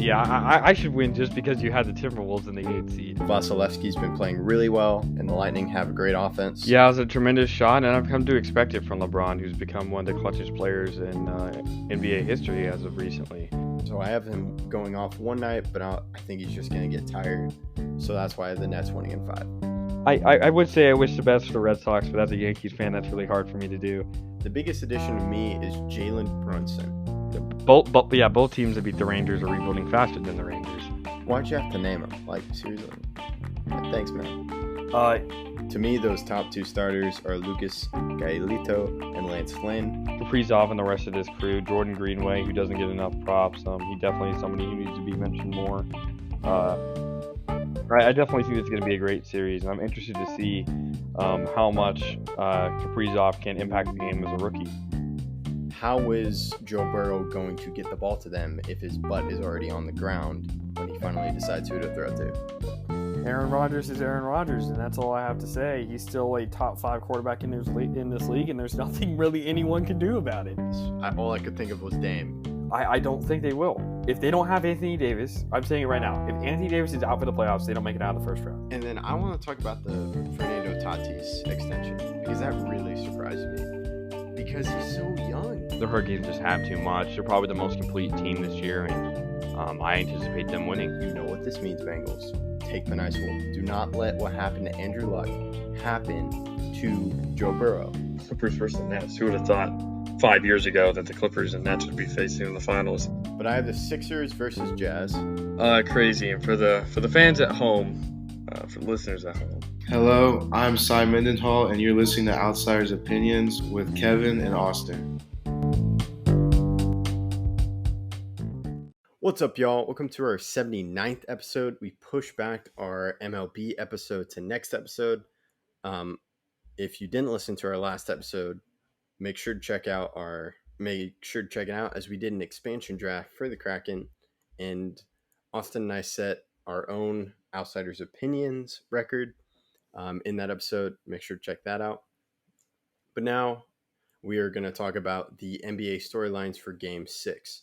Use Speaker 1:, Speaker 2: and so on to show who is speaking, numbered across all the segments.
Speaker 1: Yeah, I should win just because you had the Timberwolves in the 8th seed.
Speaker 2: Vasilevsky's been playing really well, and the Lightning have a great offense.
Speaker 1: Yeah, it was a tremendous shot, and I've come to expect it from LeBron, who's become one of the clutchest players in NBA history as of recently.
Speaker 2: So I have him going off one night, but I think he's just going to get tired. So that's why the Nets winning in 5.
Speaker 1: I would say I wish the best for the Red Sox, but as a Yankees fan, that's really hard for me to do.
Speaker 2: The biggest addition to me is Jalen Brunson.
Speaker 1: Both teams that beat the Rangers are rebuilding faster than the Rangers.
Speaker 2: Why'd you have to name them? Like, seriously. Thanks, man. To me, those top 2 starters are Lucas Gaelito and Lance Flynn.
Speaker 1: Kaprizov and the rest of this crew. Jordan Greenway, who doesn't get enough props. He definitely is somebody who needs to be mentioned more. I definitely think it's going to be a great series, and I'm interested to see how much Kaprizov can impact the game as a rookie.
Speaker 2: How is Joe Burrow going to get the ball to them if his butt is already on the ground when he finally decides who to throw to?
Speaker 3: Aaron Rodgers is Aaron Rodgers, and that's all I have to say. He's still a top 5 quarterback in this league, and there's nothing really anyone can do about it.
Speaker 2: All I could think of was Dame.
Speaker 3: I don't think they will. If they don't have Anthony Davis, I'm saying it right now, if Anthony Davis is out for the playoffs, they don't make it out of the first round.
Speaker 2: And then I want to talk about the Fernando Tatis extension, because that really surprised me. Because he's so young.
Speaker 1: The Hurricanes just have too much. They're probably the most complete team this year, and I anticipate them winning.
Speaker 2: You know what this means, Bengals. Take the nice one. Do not let what happened to Andrew Luck happen to Joe Burrow.
Speaker 4: Clippers versus the Nets. Who would have thought 5 years ago that the Clippers and Nets would be facing in the finals?
Speaker 2: But I have the Sixers versus Jazz.
Speaker 4: Crazy. And for the fans at home, for the listeners at home.
Speaker 5: Hello, I'm Cy Mendenhall, and you're listening to Outsiders Opinions with Kevin and Austin.
Speaker 2: What's up, y'all? Welcome to our 79th episode. We pushed back our MLB episode to next episode. If you didn't listen to our last episode, make sure to check it out as we did an expansion draft for the Kraken, and Austin and I set our own Outsiders Opinions record in that episode. Make sure to check that out. But now we are going to talk about the NBA storylines for Game 6.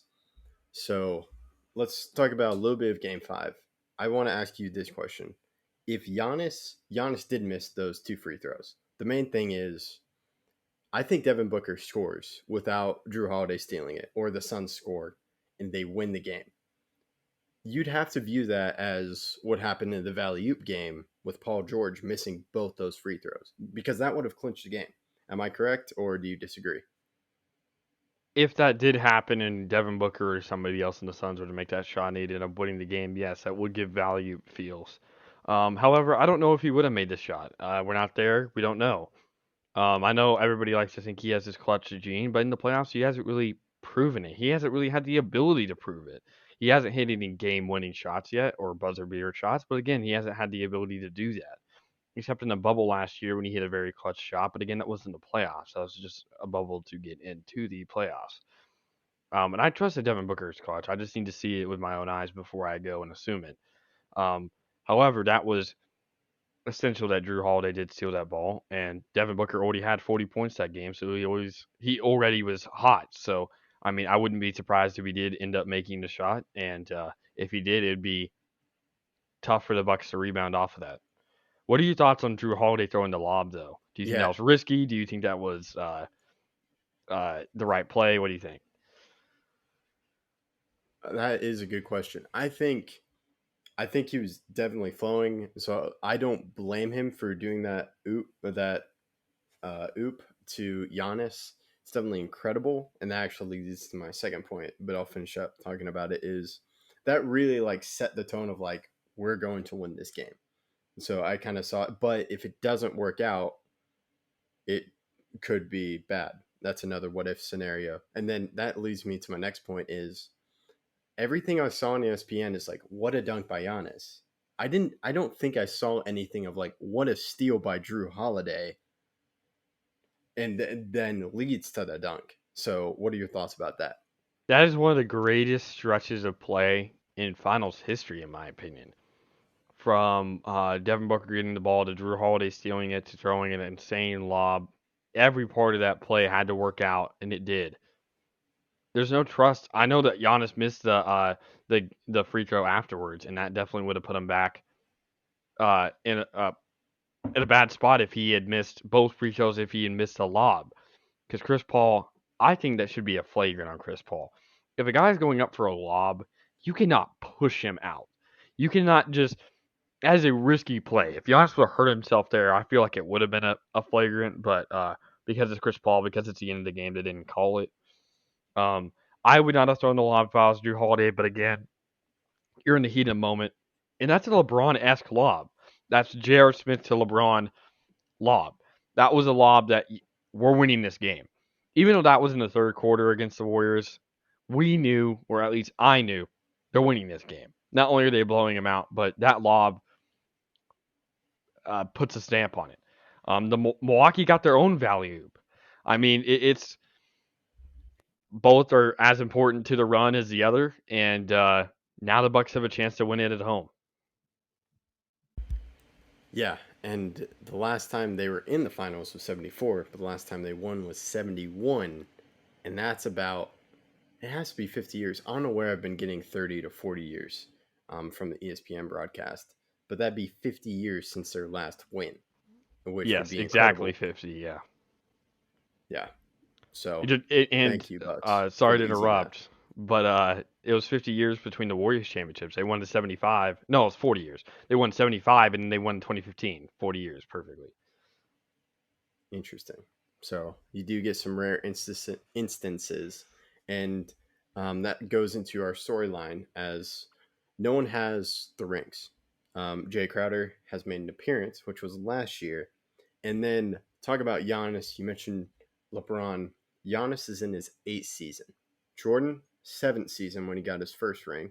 Speaker 2: So let's talk about a little bit of Game 5. I want to ask you this question. If Giannis did miss those 2 free throws, the main thing is I think Devin Booker scores without Drew Holiday stealing it, or the Suns score and they win the game. You'd have to view that as what happened in the Valley-Oop game with Paul George missing both those free throws, because that would have clinched the game. Am I correct, or do you disagree?
Speaker 1: If that did happen and Devin Booker or somebody else in the Suns were to make that shot and they ended up winning the game, yes, that would give value feels. However, I don't know if he would have made the shot. We're not there. We don't know. I know everybody likes to think he has this clutch gene, but in the playoffs, he hasn't really proven it. He hasn't really had the ability to prove it. He hasn't hit any game-winning shots yet or buzzer-beater shots, but again, he hasn't had the ability to do that. Except in the bubble last year when he hit a very clutch shot, but again, that wasn't the playoffs. That was just a bubble to get into the playoffs. And I trust that Devin Booker's clutch. I just need to see it with my own eyes before I go and assume it. However, that was essential that Drew Holiday did steal that ball, and Devin Booker already had 40 points that game, so he already was hot. So, I mean, I wouldn't be surprised if he did end up making the shot, and if he did, it'd be tough for the Bucks to rebound off of that. What are your thoughts on Drew Holiday throwing the lob, though? Do you think that was risky? Do you think that was the right play? What do you think?
Speaker 2: That is a good question. I think he was definitely flowing, so I don't blame him for doing that oop to Giannis. It's definitely incredible, and that actually leads to my second point, but I'll finish up talking about it, is that really set the tone of we're going to win this game. So I kind of saw it, but if it doesn't work out, it could be bad. That's another what if scenario. And then that leads me to my next point is everything I saw on ESPN is what a dunk by Giannis. I don't think I saw anything of what a steal by Drew Holiday and then leads to the dunk. So what are your thoughts about that?
Speaker 1: That is one of the greatest stretches of play in finals history, in my opinion. From Devin Booker getting the ball to Drew Holiday stealing it to throwing an insane lob. Every part of that play had to work out, and it did. there's no trust. I know that Giannis missed the free throw afterwards, and that definitely would have put him back in a bad spot if he had missed both free throws, if he had missed a lob. Because Chris Paul, I think that should be a flagrant on Chris Paul. If a guy's going up for a lob, you cannot push him out. You cannot just, as a risky play, if Giannis would have hurt himself there, I feel like it would have been a flagrant, but because it's Chris Paul, because it's the end of the game, they didn't call it. Um, I would not have thrown the lob fouls, Drew Holiday, but again, you're in the heat of the moment, and that's a LeBron-esque lob. That's J.R. Smith to LeBron lob. That was a lob that we're winning this game. Even though that was in the third quarter against the Warriors, we knew, or at least I knew, they're winning this game. Not only are they blowing them out, but that lob puts a stamp on it. The Milwaukee got their own value. I mean, it's both are as important to the run as the other, and now the Bucks have a chance to win it at home.
Speaker 2: Yeah, and the last time they were in the finals was 74, but the last time they won was 71, and that's about, it has to be 50 years. I don't know where I've been getting 30 to 40 years from the ESPN broadcast, but that'd be 50 years since their last win, which would
Speaker 1: Yes,
Speaker 2: be
Speaker 1: exactly
Speaker 2: incredible.
Speaker 1: 50. Yeah.
Speaker 2: Yeah, so
Speaker 1: And
Speaker 2: thank you, Bucks, for
Speaker 1: sorry to
Speaker 2: the easy math.
Speaker 1: interrupt, but it was 50 years between the Warriors championships. They won the 75. No, it's 40 years. They won 75, and then they won 2015. 40 years, perfectly.
Speaker 2: Interesting. So you do get some rare instances, and that goes into our storyline as no one has the rings. Jay Crowder has made an appearance, which was last year, and then talk about Giannis. You mentioned LeBron. Giannis is in his 8th season. Jordan 7th season when he got his first ring,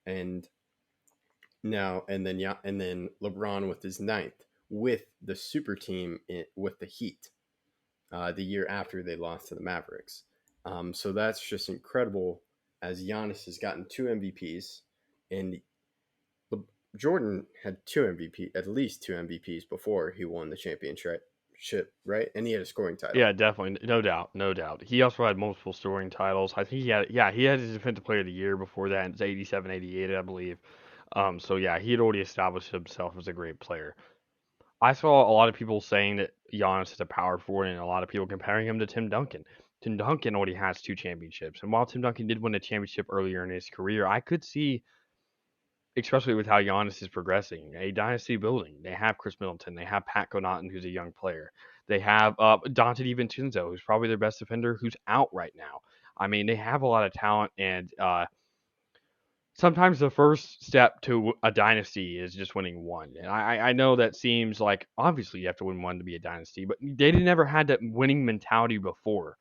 Speaker 2: and now and then LeBron with his 9th with the super team with the Heat the year after they lost to the Mavericks. So that's just incredible as Giannis has gotten 2 MVPs, and Jordan had 2 MVP, at least 2 MVPs before he won the championship, right? And he had a scoring title.
Speaker 1: Yeah, definitely, no doubt, no doubt. He also had multiple scoring titles. I think he had his Defensive Player of the Year before that. It's 87, 88, I believe. So yeah, he had already established himself as a great player. I saw a lot of people saying that Giannis is a power forward, and a lot of people comparing him to Tim Duncan. Tim Duncan already has 2 championships, and while Tim Duncan did win a championship earlier in his career, I could see, especially with how Giannis is progressing, a dynasty building. They have Chris Middleton, they have Pat Connaughton, who's a young player, they have Dante DiVincenzo, who's probably their best defender, who's out right now. I mean, they have a lot of talent, and sometimes the first step to a dynasty is just winning one. And I know that seems like obviously you have to win one to be a dynasty, but they never had that winning mentality before.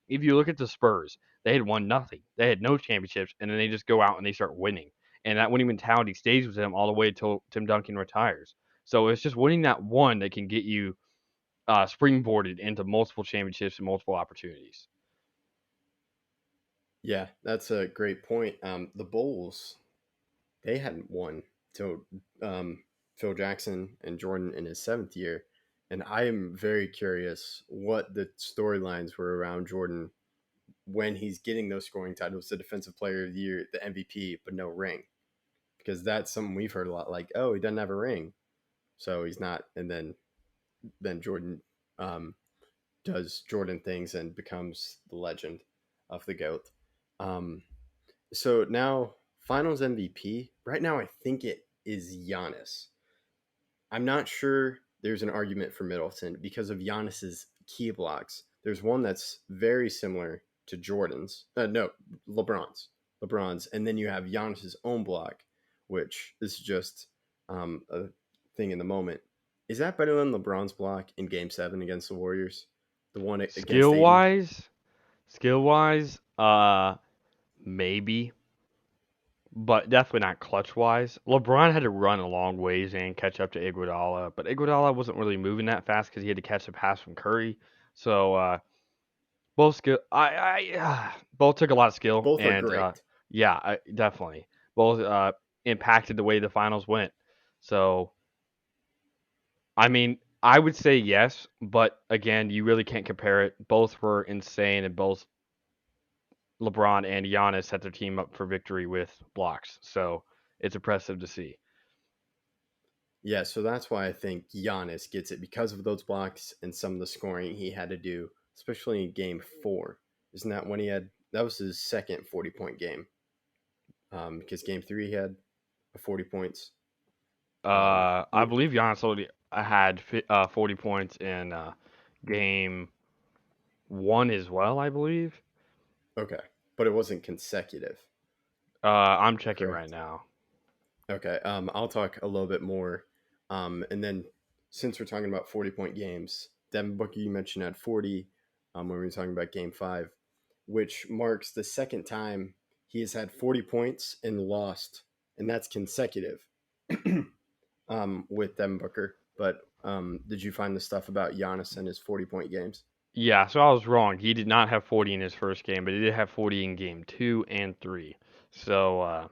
Speaker 1: If you look at the Spurs, they had won nothing. They had no championships, and then they just go out and they start winning. And that winning mentality stays with them all the way until Tim Duncan retires. So it's just winning that one that can get you springboarded into multiple championships and multiple opportunities.
Speaker 2: Yeah, that's a great point. The Bulls, they hadn't won till Phil Jackson and Jordan in his 7th year. And I am very curious what the storylines were around Jordan when he's getting those scoring titles, the Defensive Player of the Year, the MVP, but no ring. Because that's something we've heard a lot. Like, oh, he doesn't have a ring, so he's not. And then Jordan does Jordan things and becomes the legend of the GOAT. Um, so now Finals MVP. Right now, I think it is Giannis. I'm not sure there's an argument for Middleton because of Giannis's key blocks. There's one that's very similar to Jordan's. No, LeBron's. LeBron's, and then you have Giannis's own block, which is just a thing in the moment. Is that better than LeBron's block in Game 7 against the Warriors? The one against
Speaker 1: Skill
Speaker 2: Aiden?
Speaker 1: wise, maybe, but definitely not clutch wise. LeBron had to run a long ways and catch up to Iguodala, but Iguodala wasn't really moving that fast because he had to catch the pass from Curry. So both skill, both took a lot of skill,
Speaker 2: Both are
Speaker 1: and
Speaker 2: great.
Speaker 1: yeah, definitely both impacted the way the finals went. So I mean, I would say yes, but again, you really can't compare it. Both were insane, and both LeBron and Giannis set their team up for victory with blocks. So it's impressive to see.
Speaker 2: Yeah, so that's why I think Giannis gets it because of those blocks and some of the scoring he had to do, especially in game 4. Isn't that when he had that was his second 40-point game? Because game 3 he had 40 points.
Speaker 1: I believe Giannis already had 40 points in game 1 as well, I believe.
Speaker 2: Okay, but it wasn't consecutive,
Speaker 1: I'm checking right
Speaker 2: correct?
Speaker 1: now.
Speaker 2: Okay, I'll talk a little bit more. And then since we're talking about 40-point games, Devin Booker, you mentioned had 40 when we were talking about game 5, which marks the second time he has had 40 points and lost, and that's consecutive with Devin Booker. But did you find the stuff about Giannis and his 40-point games?
Speaker 1: Yeah, so I was wrong. He did not have 40 in his first game, but he did have 40 in game 2 and 3. So,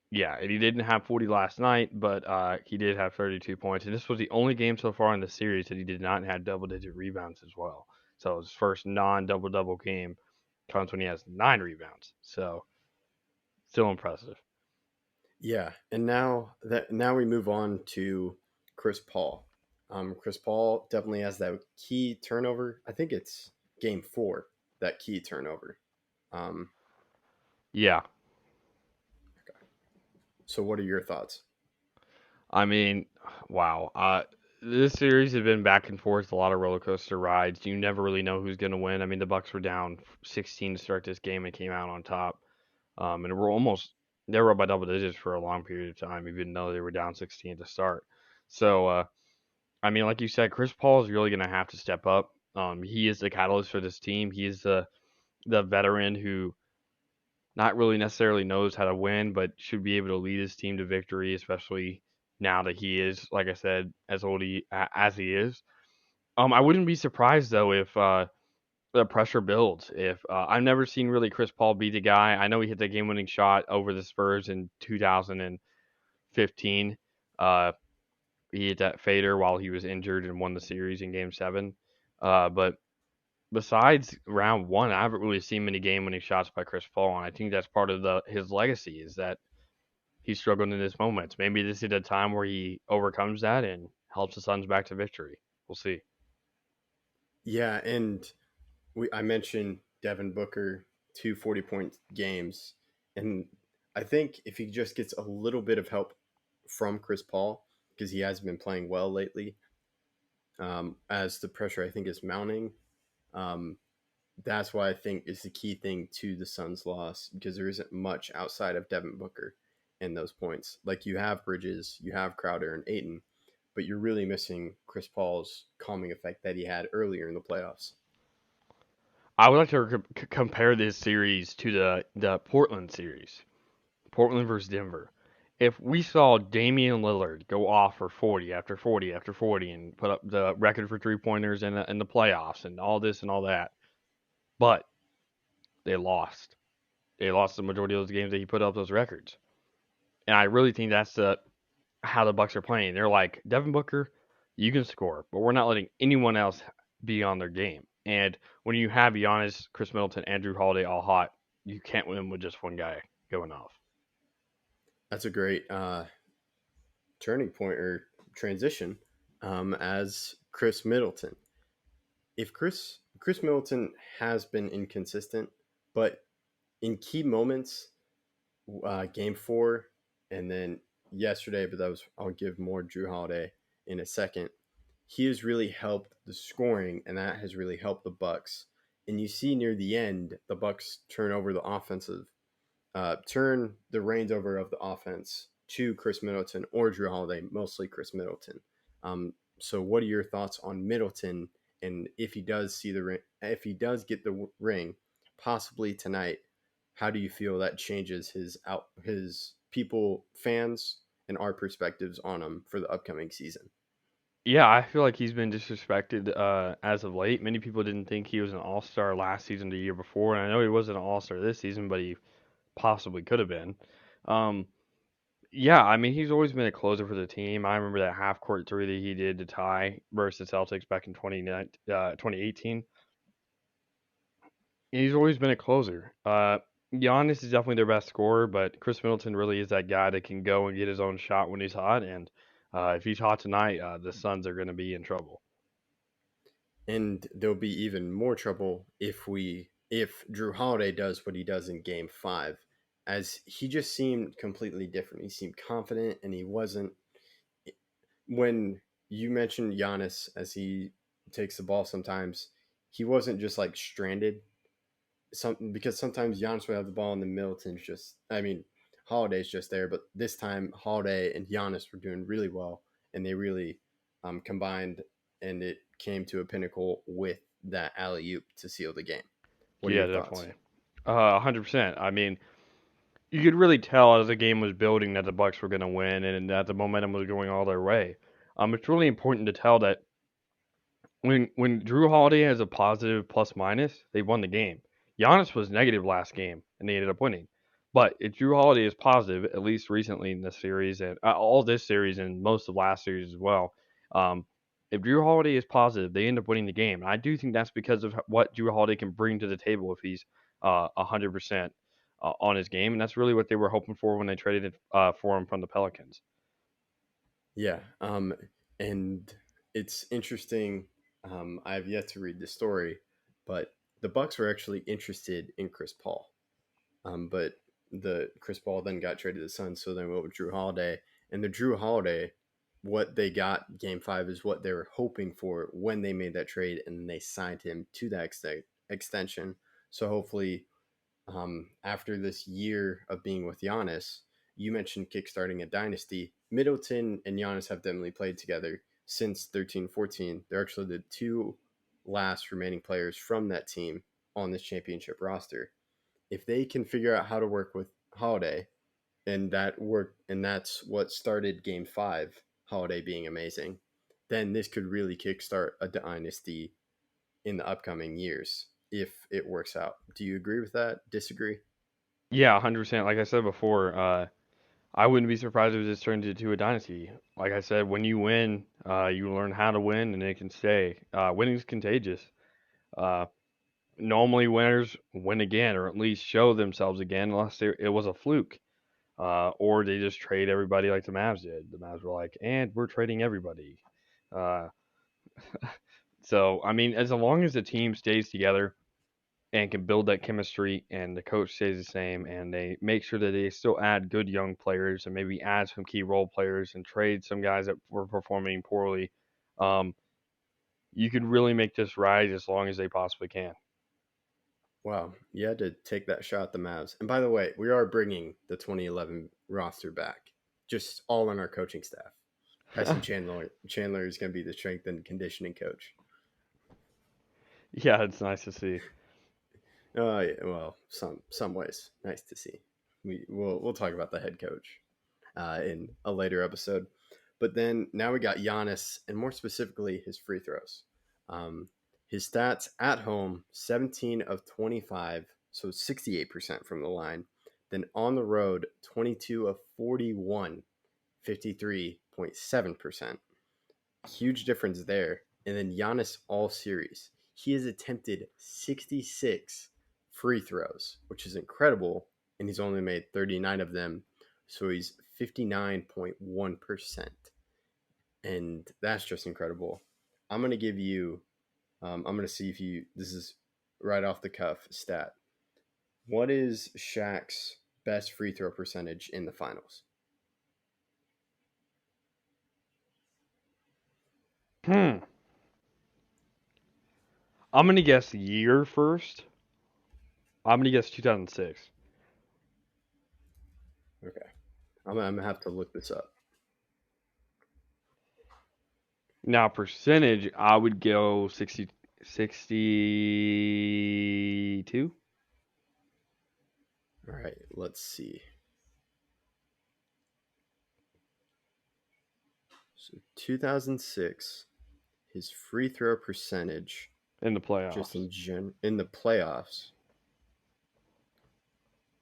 Speaker 1: yeah, and he didn't have 40 last night, but he did have 32 points. And this was the only game so far in the series that he did not have double-digit rebounds as well. So his first non-double-double game comes when he has 9 rebounds. So, still impressive.
Speaker 2: Yeah, and now we move on to Chris Paul. Chris Paul definitely has that key turnover. I think it's game 4, that key turnover. Um,
Speaker 1: Yeah,
Speaker 2: so what are your thoughts?
Speaker 1: I mean, wow. This series has been back and forth, a lot of roller coaster rides. You never really know who's going to win. I mean, the Bucks were down 16 to start this game and came out on top. And they were up by double digits for a long period of time, even though they were down 16 to start. So, I mean, like you said, Chris Paul is really going to have to step up. He is the catalyst for this team. He is the veteran who not really necessarily knows how to win, but should be able to lead his team to victory, especially now that he is, like I said, as as he is. I wouldn't be surprised though if the pressure builds. If I've never seen really Chris Paul be the guy. I know he hit the game-winning shot over the Spurs in 2015. Uh, he hit that fader while he was injured and won the series in Game 7. But besides round one, I haven't really seen many game-winning shots by Chris Paul, and I think that's part of the his legacy is that he's struggling in his moments. Maybe this is a time where he overcomes that and helps the Suns back to victory. We'll see.
Speaker 2: Yeah, and I mentioned Devin Booker, 2 40-point games, and I think if he just gets a little bit of help from Chris Paul, because he has been playing well lately, as the pressure I think is mounting. Um, that's why I think is the key thing to the Suns' loss because there isn't much outside of Devin Booker in those points. Like you have Bridges, you have Crowder and Aiton, but you're really missing Chris Paul's calming effect that he had earlier in the playoffs.
Speaker 1: I would like to compare this series to the Portland series, Portland versus Denver. If we saw Damian Lillard go off for 40 after 40 after 40 and put up the record for three pointers in the playoffs and all this and all that, but they lost. They lost the majority of those games that he put up those records. And I really think that's how the Bucks are playing. They're like, Devin Booker, you can score, but we're not letting anyone else be on their game. And when you have Giannis, Chris Middleton, Andrew Holiday all hot, you can't win with just one guy going off.
Speaker 2: That's a great turning point or transition as Chris Middleton. If Chris Middleton has been inconsistent, but in key moments, game 4, and then yesterday, but that was I'll give more Drew Holiday in a second. He has really helped the scoring, and that has really helped the Bucks. And you see near the end, the Bucks turn the reins over of the offense to Chris Middleton or Drew Holiday, mostly Chris Middleton. So, what are your thoughts on Middleton? And if he does see the ring, if he does get the ring, possibly tonight, how do you feel that changes his people, fans, and our perspectives on him for the upcoming season?
Speaker 1: Yeah, I feel like he's been disrespected as of late. Many people didn't think he was an all star last season, the year before, and I know he wasn't an all star this season, but he possibly could have been. Um, Yeah, I mean, he's always been a closer for the team. I remember that half court three that he did to tie versus the Celtics back in 2018. He's always been a closer. Giannis is definitely their best scorer, but Chris Middleton really is that guy that can go and get his own shot when he's hot. And if he's hot tonight, the Suns are going to be in trouble.
Speaker 2: And there'll be even more trouble if Drew Holiday does what he does in Game Five, as he just seemed completely different. He seemed confident, and he wasn't. When you mentioned Giannis as he takes the ball, sometimes he wasn't just like stranded. Because sometimes Giannis would have the ball and the Middleton's just. I mean, Holiday's just there, but this time Holiday and Giannis were doing really well, and they really combined, and it came to a pinnacle with that alley oop to seal the game. What are
Speaker 1: Yeah,
Speaker 2: your thoughts?
Speaker 1: definitely. 100%. I mean, you could really tell as the game was building that the Bucks were going to win and that the momentum was going all their way. It's really important to tell that when Drew Holiday has a positive plus minus, they won the game. Giannis was negative last game, and they ended up winning. But if Drew Holiday is positive, at least recently in this series and all this series and most of last series as well, um, if Drew Holiday is positive, they end up winning the game. And I do think that's because of what Drew Holiday can bring to the table if he's 100% on his game, and that's really what they were hoping for when they traded it, for him from the Pelicans.
Speaker 2: Yeah, and it's interesting. I've yet to read the story, but the Bucks were actually interested in Chris Paul. But the Chris Paul then got traded to the Suns, so then went with Drew Holiday, and the Drew Holiday, what they got Game Five is what they were hoping for when they made that trade, and they signed him to that extension. So hopefully, after this year of being with Giannis, you mentioned kickstarting a dynasty. Middleton and Giannis have definitely played together since 13-14. They're actually the two last remaining players from that team on this championship roster. If they can figure out how to work with Holiday, and that's what started Game Five, Holiday being amazing, then this could really kickstart a dynasty in the upcoming years if it works out. Do you agree with that? Disagree?
Speaker 1: Yeah, 100%. Like I said before, I wouldn't be surprised if this turned into a dynasty. Like I said, when you win, you learn how to win, and it can stay. Winning's contagious. Uh, Normally, winners win again, or at least show themselves again, unless it was a fluke, or they just trade everybody like the Mavs did. The Mavs were like, "And we're trading everybody." Uh, so, I mean, as long as the team stays together and can build that chemistry and the coach stays the same and they make sure that they still add good young players and maybe add some key role players and trade some guys that were performing poorly, um, you could really make this rise as long as they possibly can.
Speaker 2: Wow, you had to take that shot at the Mavs. And by the way, we are bringing the 2011 roster back, just all on our coaching staff. Tyson Chandler is going to be the strength and conditioning coach.
Speaker 1: Yeah, it's nice to see.
Speaker 2: Yeah, well, some ways, nice to see. We'll talk about the head coach in a later episode. But then now we got Giannis, and more specifically, his free throws. Um, his stats at home: 17 of 25, so 68% from the line. Then on the road: 22 of 41, 53.7%. Huge difference there. And then Giannis all series. He has attempted 66 free throws, which is incredible. And he's only made 39 of them. So he's 59.1%. And that's just incredible. I'm going to give you, I'm going to see if you, this is right off the cuff stat. What is Shaq's best free throw percentage in the finals?
Speaker 1: Hmm. I'm gonna guess year first. I'm gonna guess 2006.
Speaker 2: Okay. I'm going to have to look this up.
Speaker 1: Now percentage, I would go 62.
Speaker 2: All right. Let's see. So 2006, his free throw percentage,
Speaker 1: In the
Speaker 2: just
Speaker 1: playoffs.
Speaker 2: in the playoffs,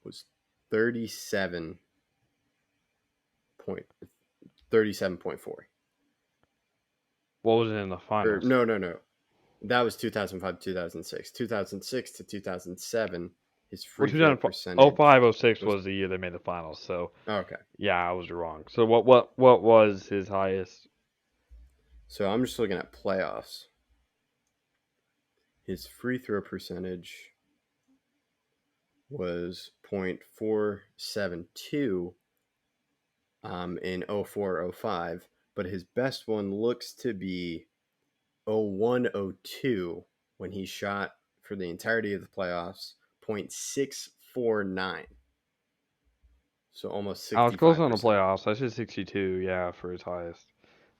Speaker 2: was 37 point 37.4.
Speaker 1: What was it in the
Speaker 2: Or
Speaker 1: finals?
Speaker 2: no. That was 2005, 2006. 2006 to 2007, his
Speaker 1: Well,
Speaker 2: free throw
Speaker 1: 2005,
Speaker 2: percentage
Speaker 1: 06
Speaker 2: was
Speaker 1: was the year they made the finals. So
Speaker 2: okay.
Speaker 1: yeah, I was wrong. So what was his highest?
Speaker 2: So I'm just looking at playoffs. His free throw percentage was .472 in 04-05, but his best one looks to be 01-02 when he shot for the entirety of the playoffs .649. So almost
Speaker 1: I was close on the
Speaker 2: 65%,
Speaker 1: playoffs. I said 62. Yeah, for his highest.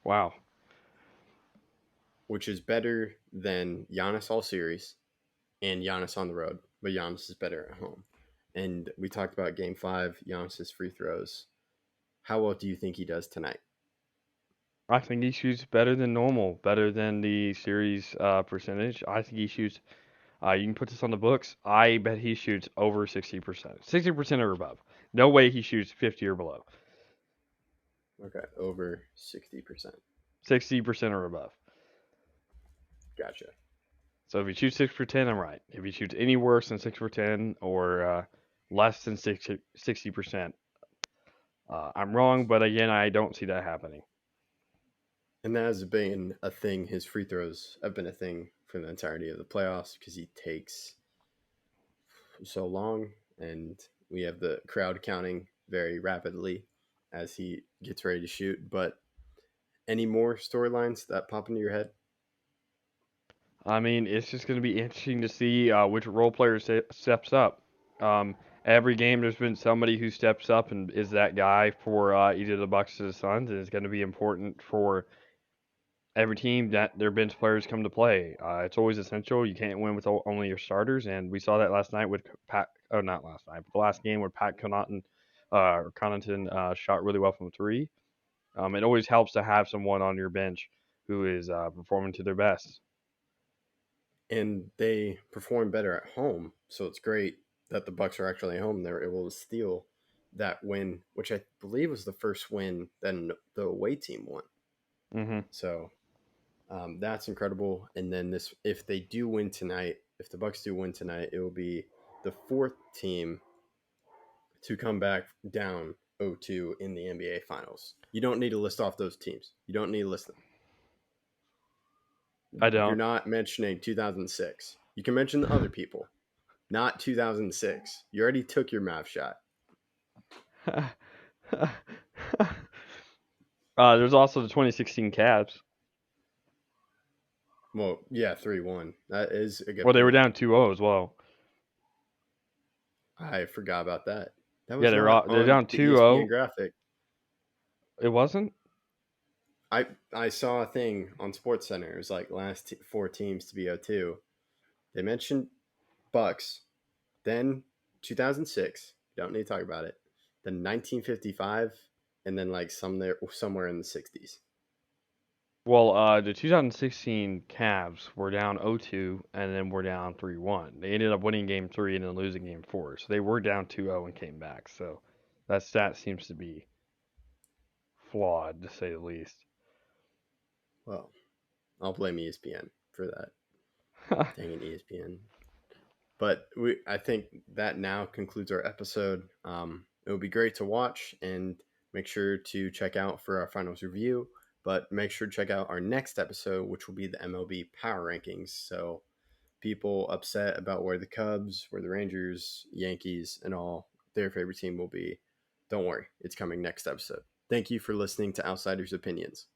Speaker 1: Wow.
Speaker 2: which is better than Giannis all series and Giannis on the road, but Giannis is better at home. And we talked about game 5, Giannis's free throws. How well do you think he does tonight?
Speaker 1: I think he shoots better than normal, better than the series percentage. I think he shoots. You can put this on the books. I bet he shoots over 60%, 60% or above. No way he shoots 50 or below.
Speaker 2: Okay, over 60%.
Speaker 1: 60% or above.
Speaker 2: Gotcha.
Speaker 1: So if he shoots 6 for 10, I'm right. If he shoots any worse than 6 for 10 or less than 60%, I'm wrong. But again, I don't see that happening.
Speaker 2: And that has been a thing. His free throws have been a thing for the entirety of the playoffs because he takes so long, and we have the crowd counting very rapidly as he gets ready to shoot. But any more storylines that pop into your head?
Speaker 1: I mean, it's just going to be interesting to see which role player steps up. Um, every game, there's been somebody who steps up and is that guy for either the Bucks or the Suns, and it's going to be important for every team that their bench players come to play. It's always essential. You can't win with only your starters, and we saw that last night with Pat. Oh, not last night, but the last game where Pat Connaughton shot really well from three. It always helps to have someone on your bench who is performing to their best.
Speaker 2: And they perform better at home, so it's great that the Bucks are actually home. They're able to steal that win, which I believe was the first win that the away team won.
Speaker 1: Hmm.
Speaker 2: So that's incredible. And then this, if they do win tonight, if the Bucks do win tonight, it will be the fourth team to come back down 0-2 in the NBA Finals. You don't need to list off those teams. You don't need to list them.
Speaker 1: I
Speaker 2: You're
Speaker 1: don't.
Speaker 2: not mentioning 2006. You can mention the other people, not 2006. You already took your math shot.
Speaker 1: There's also the 2016 Cavs.
Speaker 2: Well, yeah, 3-1. That is a good
Speaker 1: Well, they were
Speaker 2: point.
Speaker 1: down 2-0 as well.
Speaker 2: I forgot about that. That
Speaker 1: Yeah,
Speaker 2: was not
Speaker 1: they're
Speaker 2: on
Speaker 1: down
Speaker 2: the ESPN
Speaker 1: 2-0.
Speaker 2: graphic.
Speaker 1: It wasn't?
Speaker 2: I saw a thing on Sports Center. It was like last four teams to be 0-2. They mentioned Bucks, then 2006. Don't need to talk about it. Then 1955, and then like somewhere in the 60s.
Speaker 1: Well, the 2016 Cavs were down 0-2 and then were down 3-1. They ended up winning game 3 and then losing game 4. So they were down 2-0 and came back. So that stat seems to be flawed, to say the least.
Speaker 2: Well, I'll blame ESPN for that. Dang it, ESPN. But I think that now concludes our episode. It would be great to watch, and make sure to check out for our finals review. But make sure to check out our next episode, which will be the MLB Power Rankings. So people upset about where the Cubs, where the Rangers, Yankees, and all their favorite team will be, don't worry, it's coming next episode. Thank you for listening to Outsiders Opinions.